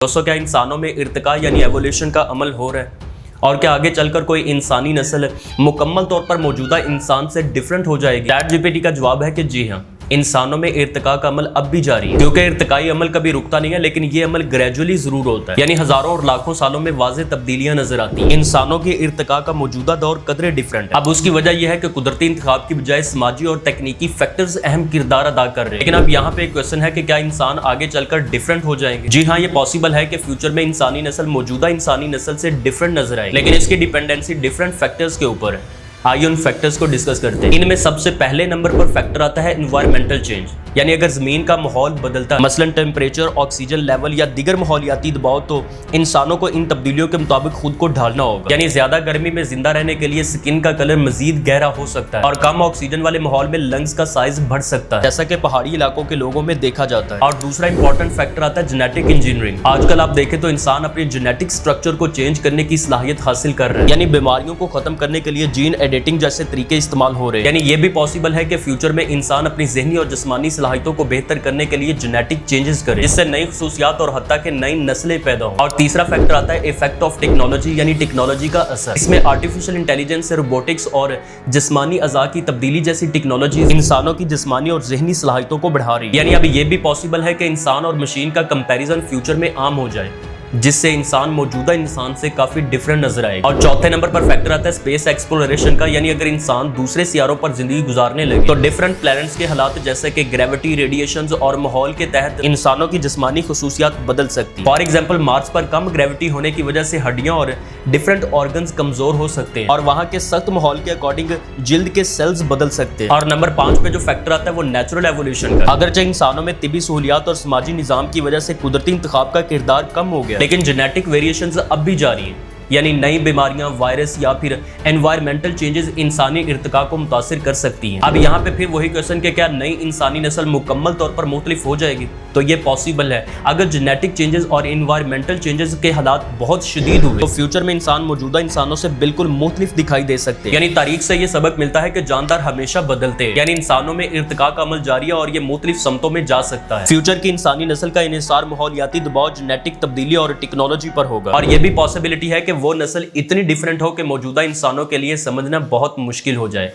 दोस्तों, क्या इंसानों में इर्तिका यानी एवोल्यूशन का अमल हो रहा है और क्या आगे चलकर कोई इंसानी नस्ल मुकम्मल तौर पर मौजूदा इंसान से डिफरेंट हो जाएगी? ChatGPT का जवाब है कि जी हाँ, इंसानों में इर्तिका का अमल अब भी जारी है, क्योंकि इर्तिकाई अमल कभी रुकता नहीं है, लेकिन ये अमल ग्रेजुअली जरूर होता है, यानी हजारों और लाखों सालों में वाज़ेह तब्दीलियां नजर आती हैं। इंसानों की इर्तिका का मौजूदा दौर कदरे डिफरेंट है। अब उसकी वजह यह है कि कुदरती इंतखाब की बजाय समाजी और तकनीकी फैक्टर्स अहम किरदार अदा कर रहे हैं। लेकिन अब यहाँ पे एक क्वेश्चन है कि क्या इंसान आगे चलकर डिफरेंट हो जाएंगे? जी हाँ, ये पॉसिबल है कि फ्यूचर में इंसानी नस्ल मौजूदा इंसानी नस्ल से डिफरेंट नजर आए, लेकिन इसकी डिपेंडेंसी डिफरेंट फैक्टर्स के ऊपर है। आइए उन फैक्टर्स को डिस्कस करते हैं। इनमें सबसे पहले नंबर पर फैक्टर आता है एनवायरमेंटल चेंज, यानी अगर जमीन का माहौल बदलता है, मसलन टेम्परेचर, ऑक्सीजन लेवल या दीगर माहौलियाती दबाव, तो इंसानों को इन तब्दीलियों के मुताबिक खुद को ढालना होगा। यानी ज्यादा गर्मी में जिंदा रहने के लिए स्किन का कलर मजीद गहरा हो सकता है और कम ऑक्सीजन वाले माहौल में लंग्स का साइज बढ़ सकता है, जैसा कि पहाड़ी इलाकों के लोगों में देखा जाता है। और दूसरा इंपॉर्टेंट फैक्टर आता है जेनेटिक इंजीनियरिंग। आजकल आप देखें तो इंसान अपने जेनेटिक स्ट्रक्चर को चेंज करने की सलाहियत हासिल कर रहे हैं, यानी बीमारियों को खत्म करने के लिए जीन एडिटिंग जैसे तरीके इस्तेमाल हो रहे हैं। यानी ये भी पॉसिबल है कि फ्यूचर में इंसान अपनी ज़हनी और जिस्मानी सलाहियतों को बेहतर करने के लिए जेनेटिक चेंजेस करे, जिससे नई खुसूसियात और हत्ता के नई नस्लें पैदा हो। और तीसरा फैक्टर आता है इफेक्ट ऑफ टेक्नोलॉजी, यानी टेक्नोलॉजी का असर। इसमें आर्टिफिशियल इंटेलिजेंस, रोबोटिक्स और जिस्मानी अज़ा की तब्दीली जैसी टेक्नोलॉजी इंसानों की जिस्मानी और ज़हनी सलाहितों को बढ़ा रही है। यानी अब ये भी पॉसिबल है कि इंसान और मशीन का कंपैरिजन फ्यूचर में आम हो जाए, जिससे इंसान मौजूदा इंसान से काफी डिफरेंट नजर आए। और चौथे नंबर पर फैक्टर आता है स्पेस एक्सप्लोरेशन का, यानी अगर इंसान दूसरे सियारों पर जिंदगी गुजारने लगे तो डिफरेंट प्लैनेट्स के हालात जैसे कि ग्रेविटी, रेडिएशंस और माहौल के तहत इंसानों की जिस्मानी खुसूसियात बदल सकती है। फॉर एग्जांपल, मार्स पर कम ग्रेविटी होने की वजह से हड्डियां और डिफरेंट ऑर्गन्स कमजोर हो सकते हैं और वहां के सख्त माहौल के अकॉर्डिंग जिल्द के सेल्स बदल सकते हैं। और नंबर 5 पे जो फैक्टर आता है वो नेचुरल एवोल्यूशन का। अगरचे इंसानों में तिबी सहूलियात और समाजी निजाम की वजह से कुदरती इंतखाब का किरदार कम हो गया, लेकिन जेनेटिक वेरिएशंस अब भी जारी हैं, यानी नई बीमारियां, वायरस या फिर एनवायरमेंटल चेंजेस इंसानी इर्तिका को मुतासिर कर सकती हैं। अब यहाँ पे फिर वही क्वेश्चन कि क्या नई इंसानी नस्ल मुकम्मल तौर पर मुख्तलिफ हो जाएगी? तो ये पॉसिबल है अगर जेनेटिक चेंजेस और एनवायरमेंटल चेंजेस के हालात बहुत शदीद हुए तो फ्यूचर में इंसान मौजूदा इंसानों से बिल्कुल मुख्तलिफ दिखाई दे सकते हैं। यानी तारीख से ये सबक मिलता है कि जानदार हमेशा बदलते हैं, यानी इंसानों में इर्तिका का अमल जारी है और ये मुख्तलिफ समतों में जा सकता है। फ्यूचर की इंसानी नस्ल का इन्हिसार माहौलियाती दबाव, जेनेटिक तब्दीली और टेक्नोलॉजी पर होगा। और ये भी पॉसिबिलिटी है कि वो नस्ल इतनी डिफरेंट हो कि मौजूदा इंसानों के लिए समझना बहुत मुश्किल हो जाए।